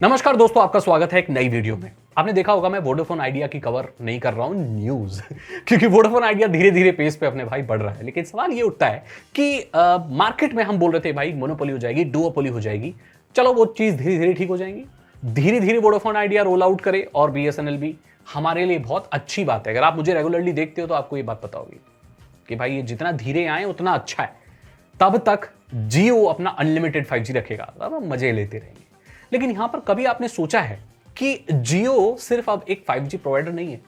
नमस्कार दोस्तों, आपका स्वागत है एक नई वीडियो में। आपने देखा होगा मैं वोडाफोन आइडिया की कवर नहीं कर रहा हूं, न्यूज क्योंकि वोडाफोन आइडिया धीरे धीरे पेस पे अपने भाई बढ़ रहा है। लेकिन सवाल ये उठता है कि मार्केट में हम बोल रहे थे भाई मोनोपोली हो जाएगी, डुओपोली हो जाएगी। चलो वो चीज धीरे धीरे ठीक हो जाएंगी, धीरे धीरे वोडाफोन आइडिया रोल आउट करे और बीएसएनएल भी। हमारे लिए बहुत अच्छी बात है। अगर आप मुझे रेगुलरली देखते हो तो आपको ये बात पता होगी कि भाई ये जितना धीरे आए उतना अच्छा है। तब तक जियो अपना अनलिमिटेड 5G रखेगा, तब हम मजे लेते रहेंगे। लेकिन यहां पर कभी आपने सोचा है कि जियो सिर्फ अब एक 5G प्रोवाइडर नहीं है,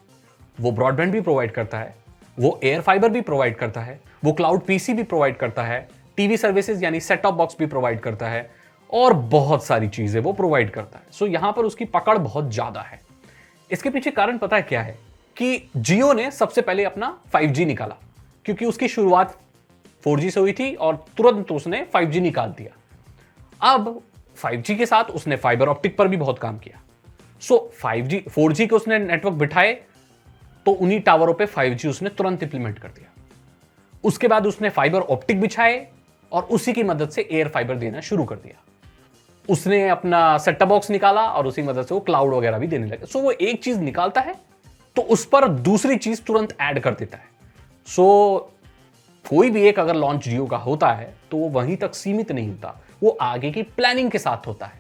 वो ब्रॉडबैंड भी प्रोवाइड करता है, वो एयर फाइबर भी प्रोवाइड करता है, वो क्लाउड पीसी भी प्रोवाइड करता है, टीवी सर्विसेज यानी सेट टॉप बॉक्स भी प्रोवाइड करता है और बहुत सारी चीजें वो प्रोवाइड करता है। सो यहां पर उसकी पकड़ बहुत ज्यादा है। इसके पीछे कारण पता है क्या है कि जियो ने सबसे पहले अपना 5G निकाला, क्योंकि उसकी शुरुआत 4G से हुई थी और तुरंत उसने 5G निकाल दिया। अब 5G के साथ उसने फाइबर ऑप्टिक पर भी बहुत काम किया। सो 5G 4G के उसने नेटवर्क बिठाए तो उन्हीं टावरों पे 5G उसने तुरंत इंप्लीमेंट कर दिया। उसके बाद उसने फाइबर ऑप्टिक बिछाए और उसी की मदद से एयर फाइबर देना शुरू कर दिया। उसने अपना सेट टॉप बॉक्स निकाला और उसी मदद से वो क्लाउड वगैरह भी देने लगे। सो वो एक चीज निकालता है तो उस पर दूसरी चीज तुरंत ऐड कर देता है। सो कोई भी एक अगर लॉन्च जियो का होता है तो वो वहीं तक सीमित नहीं होता, वो आगे की प्लानिंग के साथ होता है।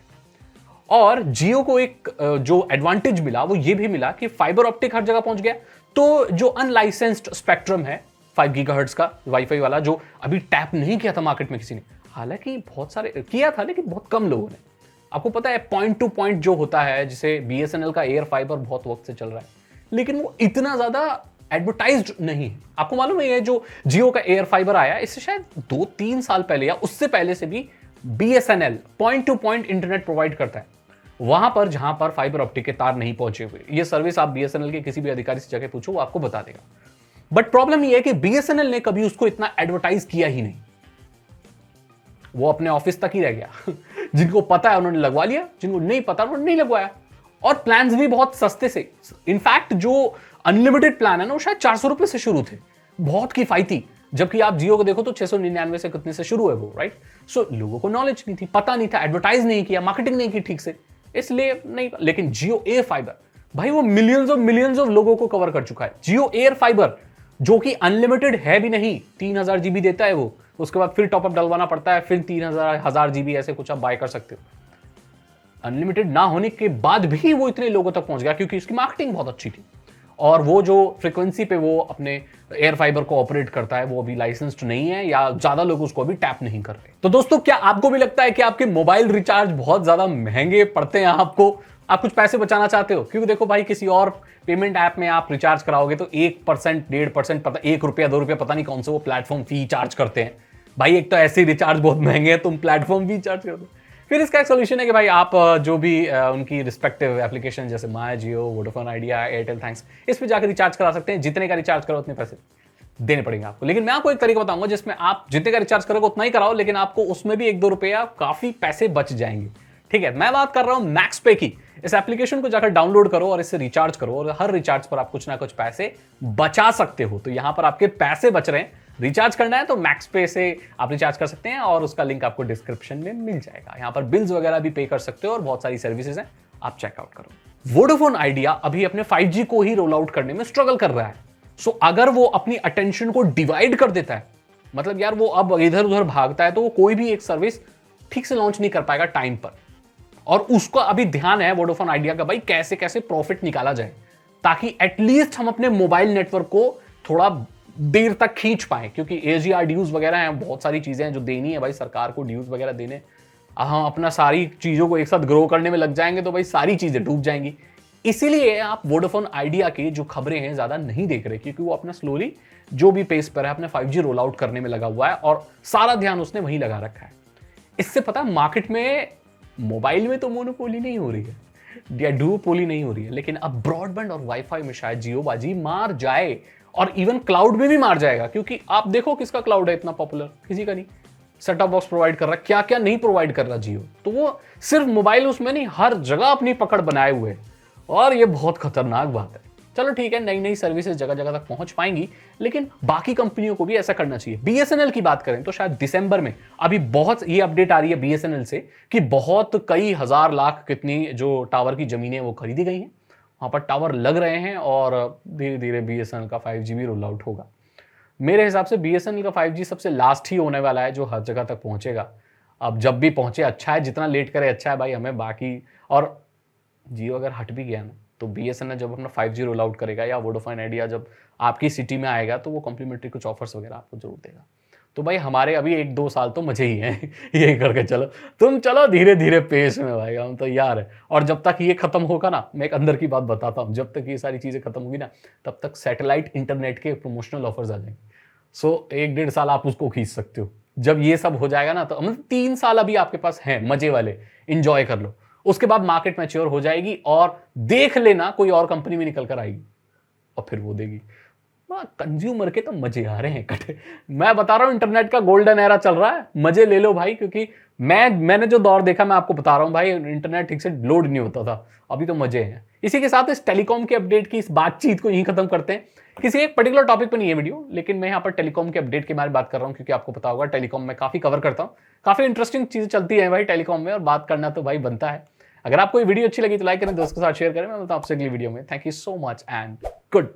और जियो को एक जो एडवांटेज मिला वो ये भी मिला कि फाइबर ऑप्टिक हर जगह पहुंच गया। तो जो अनलाइसेंस्ड स्पेक्ट्रम है 5 गीगाहर्ट्ज का वाईफाई वाला, जो अभी टैप नहीं किया था मार्केट में किसी ने, हालांकि बहुत सारे किया था लेकिन बहुत कम लोगों ने। आपको पता है पॉइंट टू पॉइंट जो होता है, जिसे बीएसएनएल का एयर फाइबर बहुत वक्त से चल रहा है, लेकिन वो इतना ज्यादा एडवर्टाइज्ड नहीं है। आपको मालूम है ये जो जियो का एयर फाइबर आया, इससे शायद 2-3 साल पहले या उससे पहले से भी BSNL point two point internet provide करता है वहां पर जहां पर फाइबर ऑप्टिक के तार नहीं पहुंचे हुए। ये सर्विस आप बीएसएनएल के किसी भी अधिकारी से जाके पूछो, वो आपको बता देगा। बट प्रॉब्लम ये है कि बीएसएनएल ने कभी उसको इतना एडवर्टाइज किया ही नहीं। वो अपने ऑफिस तक ही रह गया जिनको पता है उन्होंने लगवा लिया, जिनको नहीं पता उन्होंने नहीं लगवाया। और प्लान्स भी बहुत सस्ते से। इनफैक्ट जो अनलिमिटेड प्लान है ना, वो शायद 400 रुपए से शुरू थे, बहुत किफायती। जबकि आप जियो को देखो तो 699 से कितने से शुरू है वो, राइट। सो लोगों को नॉलेज नहीं थी, पता नहीं था, एडवर्टाइज नहीं किया, मार्केटिंग नहीं की ठीक से, इसलिए नहीं। लेकिन जियो एयर फाइबर भाई वो मिलियंस ऑफ लोगों को कवर कर चुका है। जियो एयर फाइबर जो कि अनलिमिटेड है भी नहीं, 3000 जीबी देता है वो, उसके बाद फिर टॉपअप डलवाना पड़ता है, फिर 3000 जीबी ऐसे कुछ आप बाय कर सकते हो। अनलिमिटेड ना होने के बाद भी वो इतने लोगों तक पहुंच गया क्योंकि उसकी मार्केटिंग बहुत अच्छी थी। और वो जो फ्रीक्वेंसी पे वो अपने एयर फाइबर को ऑपरेट करता है वो अभी लाइसेंस्ड नहीं है, या ज्यादा लोग उसको अभी टैप नहीं कर रहे। तो दोस्तों, क्या आपको भी लगता है कि आपके मोबाइल रिचार्ज बहुत ज्यादा महंगे पड़ते हैं आपको? आप कुछ पैसे बचाना चाहते हो? क्योंकि देखो भाई, किसी और पेमेंट ऐप में आप रिचार्ज कराओगे तो 1%, 1.5%, पता 1 रुपया 2 रुपया, पता नहीं कौन से वो प्लेटफॉर्म फी चार्ज करते हैं। भाई एक तो ऐसे रिचार्ज बहुत महंगे हैं, तुम प्लेटफॉर्म फी चार्ज कर दो। फिर इसका एक सोल्यूशन है कि भाई आप जो भी उनकी रिस्पेक्टिव एप्लीकेशन जैसे my Jio, Vodafone idea, Airtel thanks, इस पे जाकर रिचार्ज करा सकते हैं। जितने का रिचार्ज करो उतने पैसे देने पड़ेंगे आपको। लेकिन मैं आपको एक तरीका बताऊंगा जिसमें आप जितने का रिचार्ज करोगे उतना ही कराओ, लेकिन आपको उसमें भी 1-2 रुपया काफी पैसे बच जाएंगे। ठीक है, मैं बात कर रहा हूं मैक्स पे की। इस एप्लीकेशन को जाकर डाउनलोड करो और इससे रिचार्ज करो, और हर रिचार्ज पर आप कुछ ना कुछ पैसे बचा सकते हो। तो यहां पर आपके पैसे बच रहे हैं। रिचार्ज करना है तो मैक्स पे से आप रिचार्ज कर सकते हैं और उसका लिंक आपको डिस्क्रिप्शन में मिल जाएगा। यहां पर बिल्स वगैरह भी पे कर सकते हो और बहुत सारी सर्विसेज हैं, आप चेकआउट करो। वोडाफोन आइडिया अभी अपने 5G को ही रोल आउट करने में स्ट्रगल कर रहा है। सो अगर वो अपनी अटेंशन को डिवाइड कर देता है, मतलब यार वो अब इधर उधर भागता है, तो वो कोई भी एक सर्विस ठीक से लॉन्च नहीं कर पाएगा टाइम पर। और उसका अभी ध्यान है वोडाफोन आइडिया का, भाई कैसे कैसे प्रॉफिट निकाला जाए, ताकि एटलीस्ट हम अपने मोबाइल नेटवर्क को थोड़ा देर तक खींच पाए। क्योंकि एजीआर ड्यूज वगैरह हैं, बहुत सारी चीजें हैं जो देनी है भाई सरकार को, ड्यूज वगैरह देने। हम अपना सारी चीजों को एक साथ ग्रो करने में लग जाएंगे तो भाई सारी चीजें डूब जाएंगी। इसीलिए आप वोडाफोन आइडिया की जो खबरें हैं ज्यादा नहीं देख रहे, क्योंकि वो अपना स्लोली जो भी पेस पर है अपने 5G रोल आउट करने में लगा हुआ है और सारा ध्यान उसने वहीं लगा रखा है। इससे पता है मार्केट में, मोबाइल में तो मोनोपोली नहीं हो रही है या डुओपोली नहीं हो रही है, लेकिन अब ब्रॉडबैंड और वाईफाई में शायद जियो बाजी मार जाए, और इवन क्लाउड में भी मार जाएगा। क्योंकि आप देखो किसका क्लाउड है इतना पॉपुलर, किसी का नहीं। सेट टॉप बॉक्स प्रोवाइड कर रहा है, क्या क्या नहीं प्रोवाइड कर रहा जियो। तो वो सिर्फ मोबाइल उसमें नहीं, हर जगह अपनी पकड़ बनाए हुए है, और ये बहुत खतरनाक बात है। चलो ठीक है, नई नई सर्विसेज जगह जगह तक पहुंच पाएंगी, लेकिन बाकी कंपनियों को भी ऐसा करना चाहिए। बीएसएनएल की बात करें तो शायद दिसंबर में अभी बहुत ये अपडेट आ रही है बीएसएनएल से कि बहुत कई हजार लाख कितनी जो टावर की जमीनें वो खरीदी गई हैं, वहां पर टावर लग रहे हैं और धीरे धीरे बीएसएनएल का 5G भी रोल आउट होगा। मेरे हिसाब से बीएसएनएल का 5G सबसे लास्ट ही होने वाला है जो हर जगह तक पहुंचेगा। अब जब भी पहुंचे अच्छा है, जितना लेट करे अच्छा है भाई हमें। बाकी और जियो अगर हट भी गया ना तो बीएसएनएल जब अपना 5G रोल आउट करेगा या वोडाफोन आइडिया जब आपकी सिटी में आएगा तो वो कॉम्प्लीमेंट्री कुछ ऑफर्स वगैरह आपको जरूर देगा। तो भाई हमारे अभी 1-2 साल तो मजे ही हैं यही करके चलो, तुम चलो धीरे धीरे पेस में भाई, हम तो यार है। और जब तक ये खत्म होगा ना, मैं एक अंदर की बात बताता हूँ, जब तक ये सारी चीजें खत्म होगी ना तब तक सैटेलाइट इंटरनेट के प्रमोशनल ऑफर्स आ जाएंगे। सो 1-1.5 साल आप उसको खींच सकते हो। जब ये सब हो जाएगा ना तो मतलब 3 साल अभी आपके पास है मजे वाले, इंजॉय कर लो। उसके बाद मार्केट मैच्योर हो जाएगी और देख लेना कोई और कंपनी भी निकल कर आएगी और फिर वो देगी। कंज्यूमर के तो मजे आ रहे हैं कटे। मैं बता रहा हूं इंटरनेट का गोल्डन एरा चल रहा है, मजे ले लो भाई। क्योंकि मैंने जो दौर देखा मैं आपको बता रहा हूं भाई, इंटरनेट ठीक से लोड नहीं होता था, अभी तो मजे हैं। इसी के साथ इस टेलीकॉम के अपडेट की इस बातचीत को यहीं खत्म करते हैं। किसी एक पर्टिकुलर टॉपिक पर नहीं है वीडियो, लेकिन मैं यहाँ पर टेलीकॉम के अपडेट के बारे में बात कर रहा हूँ क्योंकि आपको पता होगा टेलीकॉम में काफी कवर करता हूँ, काफी इंटरेस्टिंग चीजें चलती है भाई टेलीकॉम में, और बात करना तो भाई बनता है। अगर आपको ये वीडियो अच्छी लगी तो लाइक करें, दोस्तों के साथ शेयर करें। मैं मिलता हूं आपसे अगली वीडियो में। Thank you so much and good